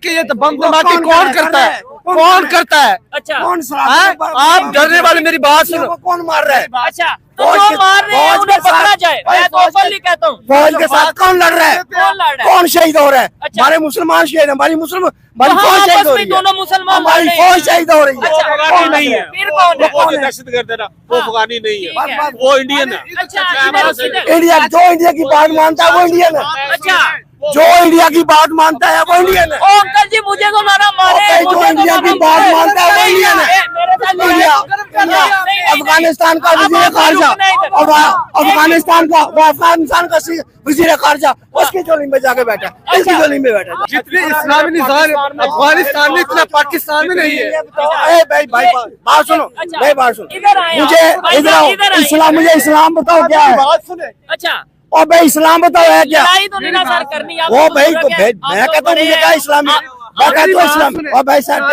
कि ये तो बम धमाके कौन करता है? कौन करता है? अच्छा कौन आप डरने वाले, मेरी बात सुनो। कौन मार रहा है? अच्छा, तो जो मार रहे हैं उन्हें पकड़ा जाए, मैं तो ओपनली कहता हूँ। फौज के साथ कौन लड़ रहा है? कौन लड़ रहा है? कौन शहीद हो रहा है? अच्छा। हमारे मुसलमान शहीद, हमारी मुसलमान वहाँ फौज शहीद आपस हो में रही है, दोनों मुसलमान हमारी लड़ रहे हैं। फौज शहीद हो रही है। अच्छा, कौन नहीं है। फिर कौन है? कौन है? दहशतगर्द है ना, वो अफगानी नहीं ठीक है, है। वो इंडियन है। अच्छा, इधर- इंडिया जो इंडिया की बात मानता है वो इंडियन है, अच्छा, जो इंडिया की बात मानता है वो इंडियन है। ओ अंकल जी मुझे तो मारा मारे, ओके, जो मुझे तो इंडिया की मारा बात मारे। मानता है वो इंडियन है। मेरे साथ इंडिया अफगानिस्तान का वजीर खारजा, अफगानिस्तान का वो अफगानिस्तान का वजीर खारजा उसकी झोली में जाके बैठा, इसकी झोली में बैठा। जितने इस्लामी निज़ाम अफगानिस्तान में इतना पाकिस्तान में नहीं है। भाई भाई बात सुनो, भाई बात सुनो, इधर आए आप। मुझे भाई इधर साहब, आओ, इधर आइए। इस्लाम, मुझे इस्लाम बताओ क्या है? बात सुने। अच्छा, और भाई इस्लाम बताओ है क्या? लड़ाई तो नहीं ना सर करनी आप वो तो भाई बुजुर्ग तो हैं, मैं आप तो कहता हूँ बड़े मुझे हैं। क्या इस्लाम है? मैं कहता हूँ इस्लाम। और भाई साहब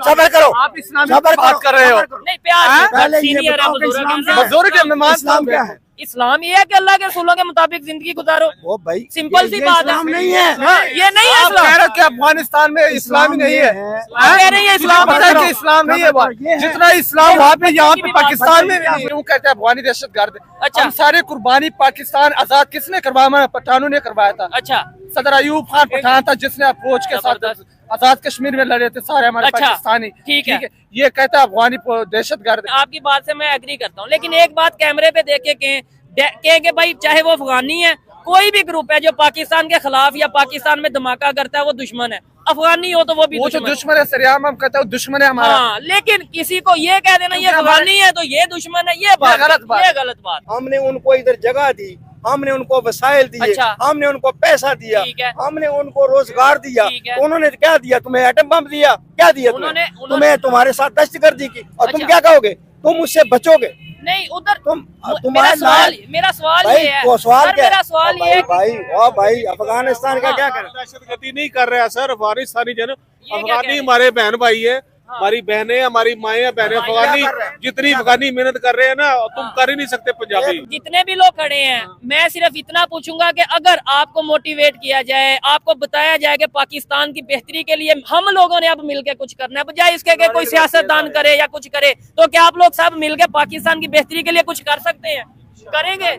सबर करो, आप इस्लाम की सबर बात कर रहे हो। नहीं प्यार से, पहले ये सीनियर है, बताओ कि बुजुर्ग इस्लाम हैं क्या ना। है? बुजुर्ग है, मैं मानता इस्लाम हूँ। क्या है? इस्लाम ये है कि अल्लाह के रसूलों के मुताबिक जिंदगी गुजारो। वो भाई सिंपल सी ये बात है। इस्लाम नहीं है। हाँ, ये नहीं है आप कह इस्लाम। रहे हो कि अफगानिस्तान में इस्लाम ही नहीं है। आप कह रहे हैं इस्लाम पता है कि इस्लाम नहीं है वहाँ। ये है। जितना इस्लाम वहाँ पे, यहाँ पे की भी बात पाकिस्तान में भी नहीं है। क्यों कहते हैं अफगानी दहशतगर्द? अच्छा। हम सारे कुर्बानी पाकिस्तान आजाद किसने करवाया? हमारे पठानों ने करवाया था। अच्छा, सदर अयूब खान पठान था जिसने फौज के साथ जबरदस्त। आजाद कश्मीर में लड़े थे सारे हमारे अच्छा, पाकिस्तानी। ठीक है। ये कहता है अफगानी दहशतगर्द। आपकी बात से मैं एग्री करता हूँ, लेकिन एक बात कैमरे पे देख के कहें कि भाई चाहे वो अफगानी है, कोई भी ग्रुप है जो पाकिस्तान के खिलाफ या पाकिस्तान में धमाका करता है वो दुश्मन है। अफगानी हो तो वो भी वो तो दुश्मन है। दुश्मन है, सरियाम हम कहते हैं दुश्मन है हमारा। हाँ, लेकिन किसी को ये कह देना ये अफगानी है तो ये दुश्मन है, ये बात गलत बात। ये गलत बात। हमने उनको इधर जगह दी, हमने उनको वसाइल दिए, अच्छा। हमने उनको पैसा दिया, ठीक है। हमने उनको रोजगार दिया। ठीक है। तो उन्होंने क्या दिया? तुम्हें एटम बम दिया? क्या दिया उन्होंने- तुम्हें तुम्हारे साथ दहशतगर्दी की। और तुम अच्छा। क्या कहोगे? तुम उससे बचोगे? नहीं उधर तुम्हारे मेरा सवाल भाई ये है वो सवाल सर, क्या मेरा सवाल ये है भाई भाई अफगानिस्तान का क्या करें? दहशतगर्दी नहीं कर रहे हैं सर, अफगानिस्तानी जन, ये क्या कह अफगानी रहे हैं? हमारे बहन भाई है, हमारी बहनें, हमारी माएँ बहनें अफगानी, क्या कर रहे हैं? जितनी अफगानी मेहनत कर रहे हैं ना, तुम कर ही नहीं सकते पंजाबी। जितने भी लोग खड़े हैं, मैं सिर्फ इतना पूछूंगा कि अगर आपको मोटिवेट किया जाए, आपको बताया जाए कि पाकिस्तान की बेहतरी के लिए हम लोगों ने अब मिलकर कुछ करना है, बजाय इसके कि कोई सियासतदान करे या कुछ करे, तो क्या आप लोग सब मिलकर पाकिस्तान की बेहतरी के लिए कुछ कर सकते हैं? करेंगे?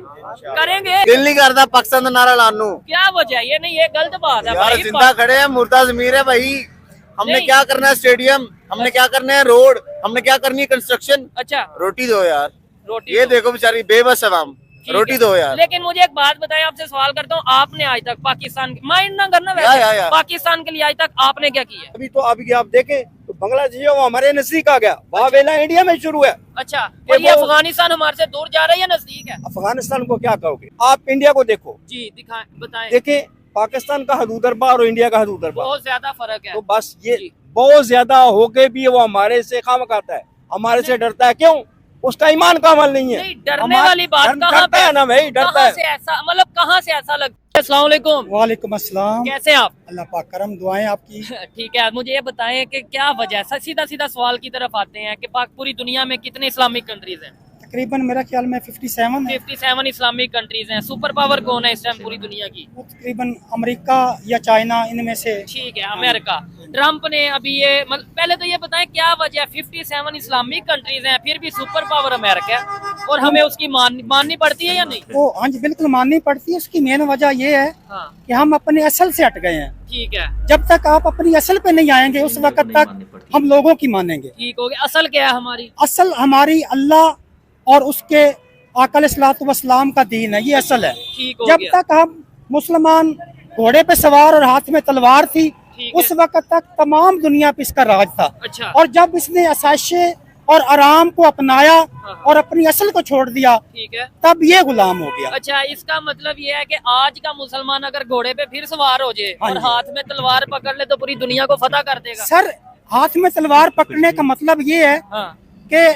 करेंगे? दिल नहीं करता पाकिस्तान का नारा लानू क्या वजह है? ये नहीं, ये गलत बात है यार, भाई। जिंदा खड़े हैं, मुर्दा जमीर है भाई। हमने नहीं। क्या करना है? स्टेडियम, हमने क्या करना है? रोड, हमने क्या करनी है? कंस्ट्रक्शन। अच्छा, रोटी दो यार, रोटी ये दो। देखो बेचारी बेबस है हम, ठीक रोटी है। दो यार। लेकिन मुझे एक बात बताएं, आपसे सवाल करता हूँ, आपने आज तक पाकिस्तान माइंड ना करना वैसे, या। पाकिस्तान के लिए आज तक आपने क्या किया? अभी आप देखें तो बांग्लादेश वो हमारे नजदीक आ गया, वावेला इंडिया में शुरू है। अच्छा, और ये अफगानिस्तान हमारे से दूर जा रहा है या नजदीक है? अफगानिस्तान को क्या कहोगे? आप इंडिया को देखो, जी दिखाएं, बताएं। देखें पाकिस्तान का हदूदरबा और इंडिया का हदूदरबा, बहुत ज्यादा फर्क है। तो बस ये जी। बहुत ज्यादा होके भी वो हमारे से खाम खाता है, हमारे से डरता है। क्यों? उसका ईमान का अमल नहीं है। नहीं, डरने वाली बात कहाँ डरता पे है ना भाई, डरता कहाँ है। से ऐसा, मतलब कहाँ से ऐसा लगता है? अस्सलाम वालेकुम, वालेकुम अस्सलाम। कैसे हैं आप? अल्लाह पाक करम, दुआएं आपकी। ठीक है, मुझे ये बताएं कि क्या वजह है, सीधा सीधा सवाल की तरफ आते हैं कि पूरी दुनिया में कितने इस्लामिक कंट्रीज हैं? तकरीबन मेरा ख्याल में 57 है। 57 इस्लामिक कंट्रीज हैं। सुपर पावर कौन है इस टाइम पूरी दुनिया की? वो तकरीबन अमेरिका या चाइना, इनमें से। ठीक है, अमेरिका। ट्रम्प ने अभी ये पहले तो ये बताएं क्या वजह है, 57 इस्लामिक कंट्रीज हैं फिर भी सुपर पावर अमेरिका है और हमें उसकी माननी पड़ती है या नहीं? वो हाँ जी बिल्कुल माननी पड़ती है। उसकी मेन वजह ये है हाँ, कि हम अपने असल से हट गए हैं। ठीक है, जब तक आप अपनी असल पे नहीं आएंगे उस वक्त तक हम लोगों की मानेंगे। ठीक हो गया। असल क्या है हमारी? असल हमारी अल्लाह और उसके आकल सलाम का दीन है, ये असल है। ठीक हो जब गया। तक हम मुसलमान घोड़े पे सवार और हाथ में तलवार थी, ठीक उस है। वक्त तक तमाम दुनिया पे इसका राज था। अच्छा, और जब इसने आसाइशे और आराम को अपनाया और अपनी असल को छोड़ दिया, ठीक है। तब ये गुलाम हो गया। अच्छा, इसका मतलब ये है कि आज का मुसलमान अगर घोड़े पे फिर सवार हो जाए हाँ और जी। हाथ में तलवार पकड़ ले तो पूरी दुनिया को फतह कर देगा। सर, हाथ में तलवार पकड़ने का मतलब ये है हाँ, कि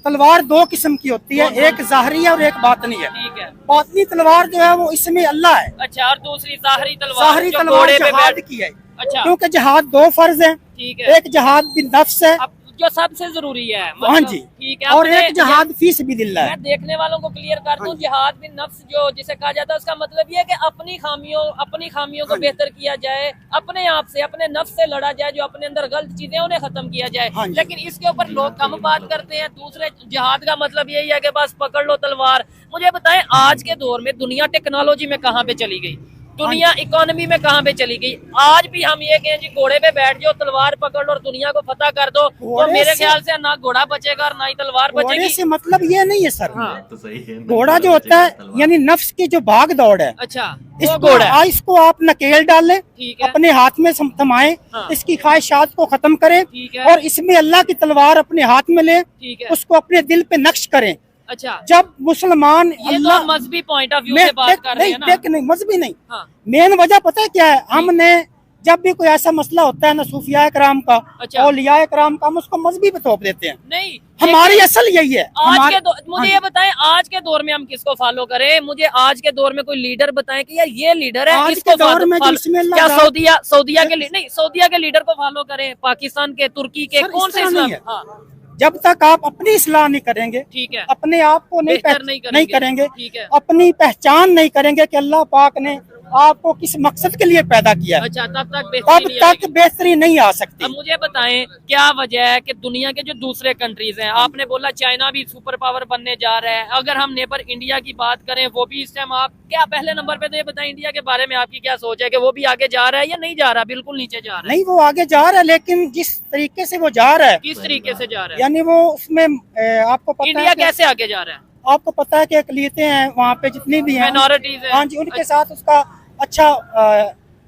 तलवार दो किस्म की होती है, एक ज़ाहरी है और एक बातनी है। ठीक है। बातनी तलवार जो है वो इसमें अल्लाह है, अच्छा, और दूसरी ज़ाहरी तलवार ज़ाहरी जो तलवार घोड़े पे जहाद बैठ। की है। अच्छा, क्योंकि जहाद दो फर्ज हैं, ठीक है। एक जहाद बिन नफ्स है अब जो सबसे जरूरी है। हाँ जी, ठीक है। और अपने- एक जिहाद फी सबिलिल्लाह है। मैं देखने वालों को क्लियर कर दूं, जिहाद बिन नफ्स जो जिसे कहा जाता है, उसका मतलब ये है कि अपनी खामियों को बेहतर किया जाए, अपने आप से, अपने नफ्स से लड़ा जाए, जो अपने अंदर गलत चीजें उन्हें खत्म किया जाए। हाँ जी। लेकिन इसके ऊपर लोग कम बात करते हैं। दूसरे जिहाद का मतलब यही है कि बस पकड़ लो तलवार। मुझे बताएं, आज के दौर में दुनिया टेक्नोलॉजी में कहाँ पे चली गई, दुनिया इकोनॉमी में कहाँ पे चली गई। आज भी हम ये कहें जी घोड़े पे बैठ जाओ, तलवार पकड़ लो और दुनिया को फतह कर दो, तो घोड़े मेरे से- ख्याल से ना घोड़ा बचेगा और ना ही तलवार घोड़े बचेगी। से मतलब ये नहीं है सर, हाँ। तो सही है। घोड़ा जो होता है यानी नफ्स की जो भाग दौड़ है, अच्छा, वो इसको घोड़ा है। इसको आप नकेल डालें, ठीक है। अपने हाथ में थमाएं, हाँ। इसकी ख्वाहिशात को खत्म करें ठीक है। और इसमें अल्लाह की तलवार अपने हाथ में लें, ठीक है। उसको अपने दिल पे नक्श करें। अच्छा, जब मुसलमान ये तो अल्लाह हम मजहबी पॉइंट ऑफ व्यू में से बात कर रहे हैं ना। नहीं मजहबी नहीं, हाँ। मेन वजह पता है क्या है, हमने जब भी कोई ऐसा मसला होता है ना सूफिया कराम का, अच्छा। औलिया कराम का, हम उसको मजहबी पे थोप देते हैं। नहीं, हमारी लेकिन असल यही है। आज के मुझे हाँ ये बताएं, आज के दौर में हम किसको फॉलो करें? मुझे आज के दौर में कोई लीडर बताएं कि यार ये लीडर है, आज इसको के दौर में follow- जिसमें अल्लाह क्या ताला- सऊदिया के नहीं, सऊदिया के लीडर को फॉलो करें, पाकिस्तान के, तुर्की के, सर, कौन इस से तरह इस्लाम? नहीं है। हाँ, जब तक आप अपनी इस्लाह नहीं करेंगे, ठीक है, अपने आप को बेहतर नहीं करेंगे। ठीक है। अपनी पहचान नहीं करेंगे कि अल्लाह पाक ने आपको किस मकसद के लिए पैदा किया है, अच्छा, तब तक तब बेहतरी नहीं तक आएगी। बेहतरी नहीं आ सकती। अब मुझे बताएं क्या वजह है कि दुनिया के जो दूसरे कंट्रीज हैं, आपने बोला चाइना भी सुपर पावर बनने जा रहा है, अगर हम नेबर इंडिया की बात करें, वो भी इस टाइम, आप क्या पहले नंबर पे तो ये बताएं, इंडिया के बारे में आपकी क्या सोच है कि वो भी आगे जा रहा है या नहीं जा रहा, बिल्कुल नीचे जा रहा है? नहीं, वो आगे जा रहा है, लेकिन जिस तरीके से वो जा रहा है, किस तरीके से जा रहा है? यानी वो उसमें आपको पता इंडिया है कि- कैसे आगे जा रहा है? आपको पता है कि अकलियतें हैं वहाँ पे जितनी भी हैं, माइनॉरिटीज है। हाँ जी, उनके साथ उसका अच्छा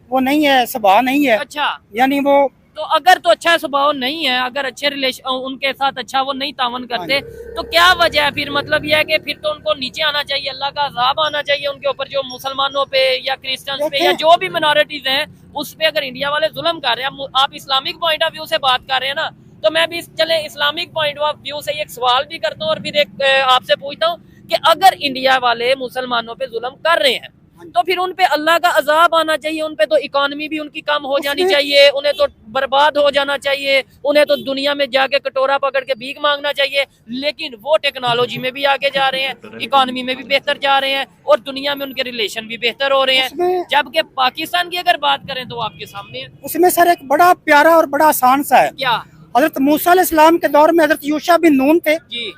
वो नहीं है, स्वभाव नहीं है, अच्छा, यानी वो तो अगर तो अच्छा स्वभाव नहीं है, अगर अच्छे रिलेशन उनके साथ अच्छा वो नहीं तावन करते, तो क्या वजह है फिर? मतलब यह है कि फिर तो उनको नीचे आना चाहिए, अल्लाह का अज़ाब आना चाहिए उनके ऊपर, जो मुसलमानों पे या क्रिश्चियंस पे या जो भी मिनॉरिटीज हैं उस पे अगर इंडिया वाले जुल्म कर रहे हैं। आप इस्लामिक पॉइंट ऑफ व्यू से बात कर रहे हैं ना, तो मैं भी चले इस्लामिक पॉइंट ऑफ व्यू से एक सवाल भी करता हूँ और फिर एक आपसे पूछता हूँ कि अगर इंडिया वाले मुसलमानों पे जुल्म कर रहे हैं तो फिर उन पे अल्लाह का अजाब आना चाहिए, उन पे तो इकोनॉमी भी उनकी कम हो जानी चाहिए, उन्हें तो बर्बाद हो जाना चाहिए, उन्हें तो दुनिया में जाके कटोरा पकड़ के भीख मांगना चाहिए। लेकिन वो टेक्नोलॉजी में भी आगे जा रहे हैं, इकोनॉमी में भी बेहतर जा रहे हैं और दुनिया में उनके रिलेशन भी बेहतर हो रहे हैं। जबकि पाकिस्तान की अगर बात करें तो आपके सामने है। उसमें सर एक बड़ा प्यारा और बड़ा आसान सा है। क्या? हजरत मूसा अलैहिस्सलाम के दौर में हजरत यूशा बिन नून थे, जी,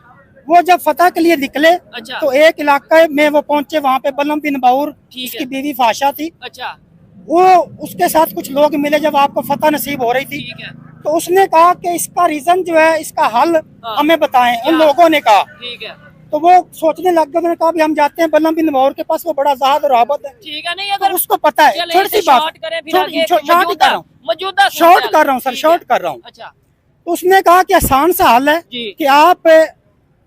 वो जब फतह के लिए निकले अच्छा, तो एक इलाके में वो पहुंचे, वहाँ पे बलम बिन बाउर ठीक उसकी है, बीवी फाशा थी, अच्छा, वो उसके साथ कुछ लोग मिले जब आपको फतह नसीब हो रही थी, ठीक है, तो उसने कहा कि इसका रीजन जो है, इसका हल हमें बताएं। उन लोगों ने कहा, ठीक है, तो वो सोचने लग गए, उन्होंने कहा भी हम जाते हैं बलम बिन बाउर के पास, वो बड़ा ज़ाहद और आबद है, ठीक है। नहीं, तो अगर उसको पता है। चले छोटी इसे सी बात, शॉर्ट करें फिर आगे शॉर्ट कर रहा हूँ, मौजूदा शॉर्ट कर रहा हूँ सर, ठीक शॉर्ट है। कर रहा हूँ। अच्छा, तो उसने कहा कि आसान सा हल है जी, कि आप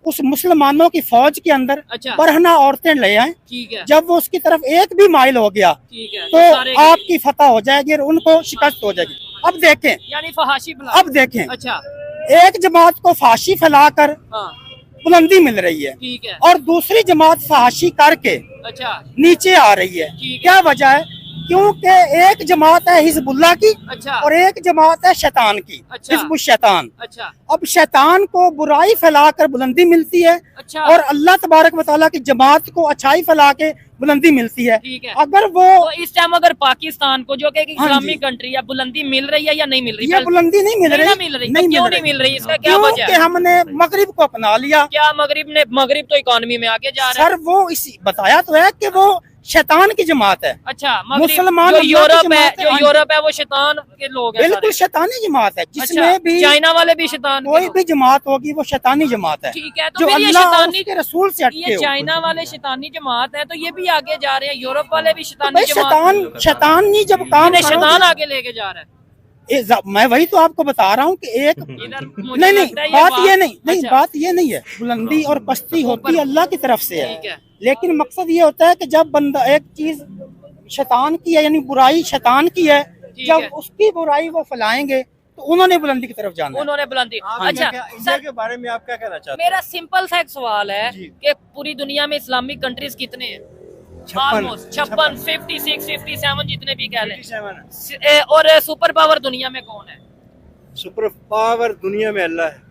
उस मुसलमानों की फौज के अंदर अच्छा, बरहना औरतें ले आए, ठीक है, जब वो उसकी तरफ एक भी माइल हो गया ठीक है, तो सारे आपकी फतह हो जाएगी और उनको शिकस्त हो जाएगी। अब देखें, यानी फहाशी फैला। अब देखें, अच्छा, एक जमात को फांसी फैलाकर हाँ, बुलंदी मिल रही है ठीक है, और दूसरी जमात फहाशी करके अच्छा, नीचे आ रही है। ठीक है। क्या वजह है? क्योंकि एक जमात है हिजबुल्लाह की अच्छा, और एक जमात है शैतान की, अच्छा। हिजबुल शैतान। अच्छा, अब शैतान को बुराई फैलाकर बुलंदी मिलती है अच्छा, और अल्लाह तबारक व तआला की जमात को अच्छाई फैला के बुलंदी मिलती है। ठीक है। अगर वो तो इस टाइम अगर पाकिस्तान को जो कि एक हाँ जी। इस्लामिक कंट्री है, बुलंदी मिल रही है या नहीं मिल रही? ये बुलंदी नहीं मिल नहीं रही, ना मिल रही, तो क्यों नहीं मिल रही? इसका क्या वजह क्योंकि है? हमने मगरिब को अपना लिया। क्या मगरिब तो इकोनॉमी में आगे जा रहा है। सर वो इसी बताया तो है कि वो शैतान की जमात है। अच्छा, मगरिब मुसलमान जो अल्लाह की यूरोप है, जमात है, जो हाँ जी। यूरोप है वो शैतान के लोग हैं बिल्कुल सारे। शैतानी जमात है, अच्छा, जिसमें भी चाइना वाले भी शैतान के कोई लोग। भी जमात होगी वो शैतानी जमात है, ठीक है, तो जो फिर ये अल्लाह और शैतानी उसके रसूल से हटके ये हो। चाइना वाले शैतानी जमात है, तो ये भी आगे जा रहे हैं, यूरोप वाले भी भाई शैतानी जमात। शैतानी जब काम इन्हें शैतान करोगे- आगे लेके जा रहा है। मैं वही तो आपको बता रहा हूँ कि एक इधर मुझे नहीं लगता है बात ये नहीं अच्छा, बात ये नहीं है। बुलंदी और पस्ती होती अल्लाह की तरफ से ठीक है, है, लेकिन मकसद ये होता है कि जब बंदा एक चीज शैतान की है, यानी बुराई शैतान की है, ठीक जब है। उसकी बुराई वो फैलाएंगे तो उन्होंने बुलंदी की तरफ जाना है। उन्होंने बुलंदी। अच्छा इंडिया सर, के बारे में आप क्या कहना चाहते मेरा सिंपल सा एक सवाल है जी। कि पूरी दुनिया में इस्लामिक कंट्रीज कितने हैं? 56, 56, 57 जितने भी कह लें, और सुपर पावर दुनिया में कौन है? सुपर पावर दुनिया में अल्लाह है।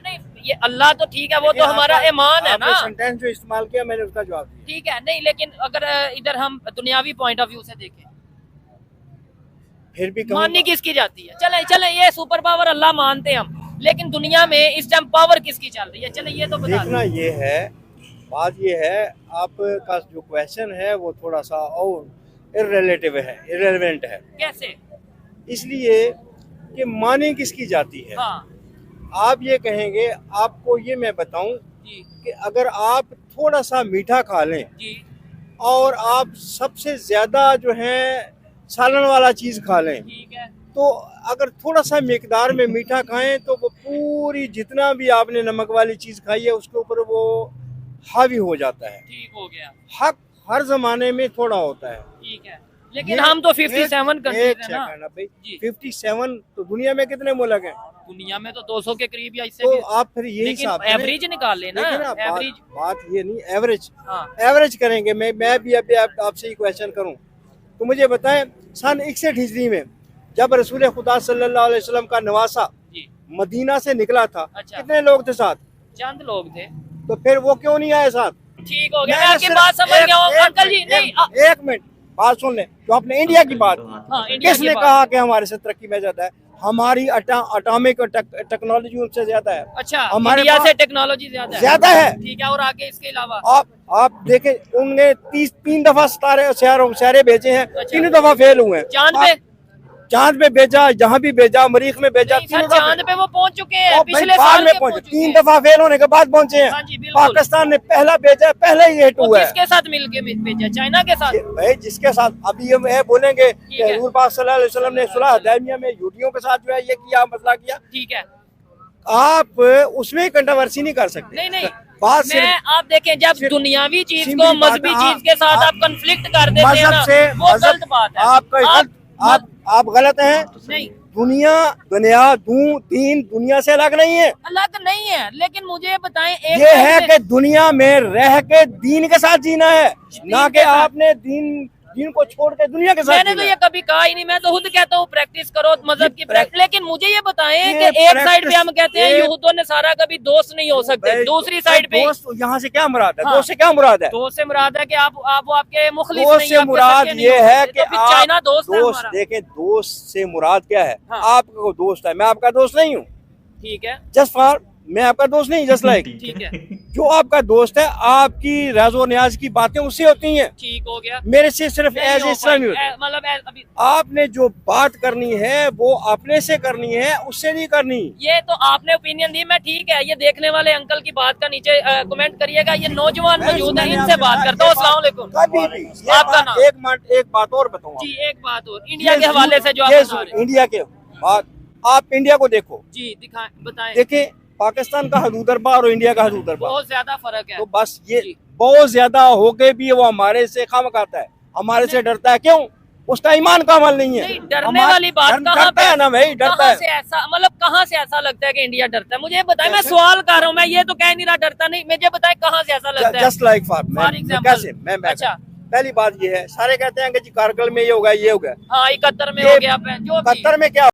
नहीं, ये अल्लाह तो ठीक है, वो तो हमारा ईमान है ना। सेंटेंस जो इस्तेमाल किया मैंने उसका जवाब दिया। ठीक है, नहीं लेकिन अगर इधर हम दुनियावी पॉइंट ऑफ व्यू से देखें, फिर भी माननी किसकी जाती है? चले चले, ये सुपर पावर अल्लाह मानते हैं हम, लेकिन दुनिया में इस टाइम पावर किसकी चल रही है? चले ये तो बता देखना ये है, बात ये है, आपका जो क्वेश्चन है वो थोड़ा सा और इररिलेटिव है, इररिलेवेंट है। कैसे? इसलिए कि माने किसकी जाती है। हाँ आप ये कहेंगे, आपको ये मैं बताऊं जी कि अगर आप थोड़ा सा मीठा खा लें जी और आप सबसे ज्यादा जो है सालन वाला चीज खा लें, ठीक है, तो अगर थोड़ा सा मिकदार में मीठा खाएं तो वो पूरी जितना भी आपने नमक वाली चीज खाई है उसके ऊपर वो हावी हो जाता है। ठीक हो गया, हक हर जमाने में थोड़ा होता है। ठीक है, लेकिन हम तो 57 कंट्रीज है ना भाई, जी। 57 तो दुनिया में कितने मुल्क हैं? दुनिया में तो 200 के करीब या इससे तो भी, आप फिर यही लेकिन हिसाब एवरेज निकाल लेना, एवरेज। बात ये नहीं, एवरेज हाँ एवरेज करेंगे। मैं भी अभी आपसे ही क्वेश्चन करूं तो मुझे बताएं, सन 61 हिजरी में जब रसूल खुदा सल्लल्लाहु अलैहि वसल्लम का नवासा जी, मदीना से निकला था, अच्छा। कितने लोग थे साथ? चंद लोग थे। तो फिर वो क्यों नहीं आए साथ? ठीक हो गया, मैं आपकी बात समझ गया हूँ अंकल जी। नहीं एक मिनट बात सुन ले, जो आपने इंडिया की बात की, हाँ, इंडिया की किसने बात। कहा कि हमारे से तरक्की में ज्यादा है? हमारी अटॉमिक टेक्नोलॉजी उनसे ज्यादा है। अच्छा, हमारे इंडिया पास से टेक्नोलॉजी ज्यादा है। ठीक है, और आगे इसके अलावा आप देखें, उनने 3 दफा सितारे भेजे हैं, अच्छा। 3 दफा फेल हुए हैं। चांद पे भेजा, जहाँ भी भेजा, मरीख में भेजा, नहीं, सर, चांद पे वो पहुंच चुके हैं, और पिछले भाई बाद साल में के पहुंचे, पहुंच चुके 3 हैं। दफा फेल होने के बाद पहुंचे हाँ हैं। जी, बिल्कुल। पाकिस्तान ने पहला भेजा, पहले ही हिट वो हुआ है। किसके साथ मिलके भेजा? चाइना के साथ। भाई जिसके साथ अभी हम ये बोलेंगे कि है। हजूर पाक सल्लल्लाहु अलैहि वसल्लम ने सुलह हुदैबिया में यहूदियों के साथ जो है ये किया, मसला किया, ठीक है, आप उसमें कंट्रोवर्सी नहीं कर सकते। नहीं नहीं, बात मैं आप देखें, जब दुनियावी चीज सिंपली को बात- मजहबी हाँ, चीज के साथ हाँ, आप कंफ्लिक्ट कर देते हैं मजहब ना, से वो गलत बात है। आप गलत हैं। नहीं, दुनिया दीन दुनिया से अलग नहीं है। अलग नहीं है, लेकिन मुझे ये बताएं, एक ये साइड है से- कि दुनिया में रह के दीन के साथ जीना है, ना कि के साथ। आपने दीन को छोड़ के दुनिया के साथ मैंने तो जीना ये कभी कहा ही नहीं, मैं तो खुद कहता हूँ प्रैक्टिस करो मजहब की प्रैक्टिस। लेकिन मुझे ये बताएं ये कि एक साइड पे हम practice- कहते हैं ये- यहूदियों ने सारा कभी दोस्त नहीं हो सकते, भाई, दूसरी साइड पे दोस्त यहाँ से क्या मुराद है? हाँ। दोस्त से क्या मुराद है? दोस्त से मुराद है कि आप वो आपके मुखलिस दोस्त नहीं, से आपके मुराद सच्चे नहीं ये हो है सकते। कि तो फिर चाइना दोस्त है हमारा। देखें, दोस्त से मुराद क्या है? हाँ। आपका दोस्त है, मैं आपका दोस्त नहीं हूँ। ठीक है, जस्ट फॉर, मैं आपका दोस्त नहीं, जस्ट लाइक ठीक है, जो आपका दोस्त है, आपकी राजो न्याज की बातें उससे होती हैं, ठीक हो गया। मेरे से सिर्फ नहीं एज हो इस्लामी पाएगी, होती। मतलब अभी आपने जो बात करनी है वो अपने से करनी है, उससे नहीं करनी। ये तो आपने ओपिनियन दी, मैं ठीक है, ये देखने वाले अंकल की बात का नीचे कमेंट करिएगा। ये नौजवान मौजूद है, इनसे बात करता हूँ। अस्सलाम वालेकुम। कभी भी ये आपका बात- नाम? एक बात और बताऊंगा जी, एक बात और इंडिया के हवाले से जो आप ये बता रहे हैं। इंडिया के बात, आप इंडिया को देखो, जी, दिखाएं, बताएं। देखिए पाकिस्तान का हदूद दरबार और इंडिया का हदूद दरबार, बहुत ज्यादा फर्क है। तो बस ये जी। बहुत ज्यादा होके भी वो हमारे से खाम खाता है, हमारे से डरता है। क्यों? उसका ईमान का अमल नहीं है। नहीं, डरने वाली बात कहाँ डरता पे है ना भाई, डरता कहाँ है। से ऐसा, मतलब कहाँ से ऐसा लगता है कि इंडिया डरता है? मुझे ये बताएं, मैं सवाल कर रहा हूँ, मैं ये तो कह नहीं रहा डरता नहीं, मुझे बताएं कहाँ से ऐसा लगता है? जस्ट लाइक For example, कैसे मैं अच्छा। पहली बात ये है, सारे कहते हैं कि जी कारगिल में ये हो गया, ये हो गया। हाँ, 71 में ये हो गया, जो भी। कतर में क्या